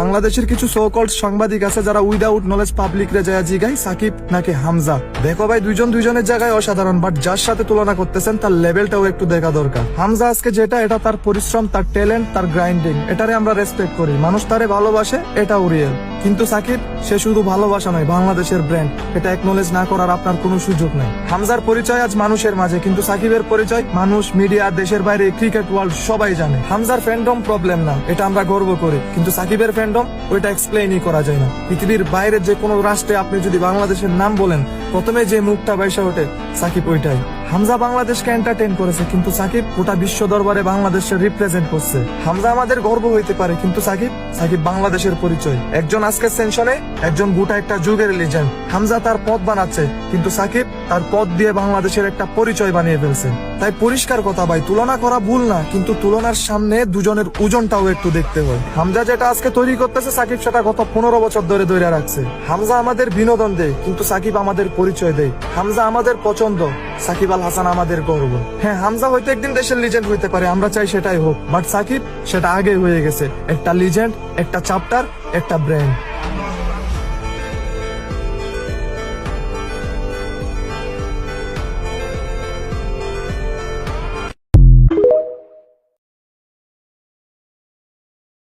বাংলাদেশের কিছু so called সাংবাদিক আছে যারা উইদাউট নলেজ পাবলিক রে যায় জিগাই সাকিব নাকি হামজা। দেখো ভাই, দুইজন দুইজনের জায়গায় অসাধারণ, বাট যার সাথে তুলনা করতেছেন তার লেভেলটাও একটু দেখা দরকার। হামজা আজকে যেটা, এটা তার পরিশ্রম, তার ট্যালেন্ট, তার গ্রাইন্ডিং, এটারে আমরা রেসপেক্ট করি। মানুষ তারে ভালোবাসে, এটাও রিয়েল। কিন্তু সাকিব, সে শুধু ভালোবাসা নয়, বাংলাদেশের ব্র্যান্ড। এটা একনলেজ না করার আপনার কোনো সুযোগ নাই। হামজার পরিচয় আজ মানুষের মাঝে, কিন্তু সাকিবের পরিচয় মানুষ, মিডিয়া, দেশের বাইরে, ক্রিকেট ওয়ার্ল্ড সবাই জানে। হামজার ফ্যান্ডম প্রবলেম না, এটা আমরা গর্ব করি, কিন্তু সাকিবের ফ্যান্ডম ওইটা এক্সপ্লেইনই করা যায় না। পৃথিবীর বাইরের যে কোনো রাষ্ট্রে আপনি যদি বাংলাদেশের নাম বলেন, প্রথমে যে মুখটা বাইসা ওঠে সাকিব ওইটাই। হামজা বাংলাদেশকে এন্টারটেইন করেছে, কিন্তু সাকিব গোটা বিশ্ব দরবারে বাংলাদেশের রিপ্রেজেন্ট করছে। হামজা আমাদের গর্ব হইতে পারে, কিন্তু সাকিব বাংলাদেশের পরিচয়। একজন আজকে সেনশনে, একজন গোটা একটা যুগের লিজেন্ড। হামজা তার পথ বানাচ্ছে, কিন্তু সাকিব তার পথ দিয়ে বাংলাদেশের একটা পরিচয় বানিয়ে ফেলছে। তাই পরিষ্কার কথা ভাই, তুলনা করা ভুল না, কিন্তু তুলনার সামনে দুজনের ওজনটাও একটু দেখতে হয়। হামজা যেটা আজকে তৈরি করতেছে, সাকিব সেটা গত 15 বছর ধরে ধরে রাখছে। হামজা আমাদের বিনোদন দেয়, কিন্তু সাকিব আমাদের পরিচয় দেয়। হামজা আমাদের পছন্দ, সাকিব আল হাসান আমাদের গর্ব। হ্যাঁ, হামজা হয়তো একদিন দেশের লিজেন্ড হইতে পারে, আমরা চাই সেটাই হোক, বাট সাকিব সেটা আগে হয়ে গেছে। একটা লিজেন্ড, একটা চ্যাপ্টার, একটা ব্র্যান্ড।